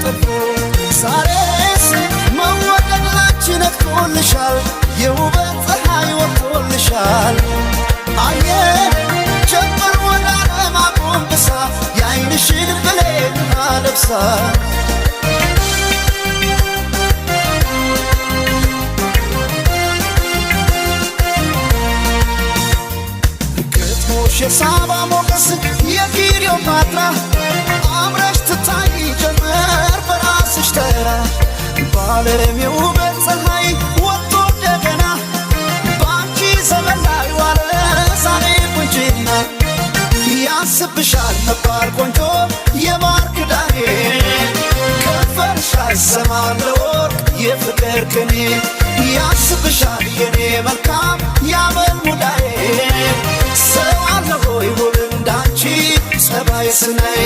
ጠልፎ ዛሬስ መወደድ ላንቺ ነግቶልሻል የውበት ፀሐይ ወጥቶልሻል አየ ጀመር ወደ ዓለም አጎንብሳ የዓይንሽን ብሌን አለብሳ የሳባ ሞገስ የክሊዮፓትራ አምረሽ ትታይ ጀመር በራስሽ ተራ በዓለም የውበት ፀሐይ ወጥቶ እንደገና በአንቺ ዘመን ላይ ዋለ ዛሬ ቁንጅና ያስብሻል ነባር ቆንጆ የማር ክዳኔ ከንፈርሽ አይሰማም ለወርቅ የፍቅር ቅኔ ያስብሻል የኔ መልካም ያመል ሙዳዬ ሰው አለ ሆይ ውብ እንዳንቺ ጸባይ ስናይ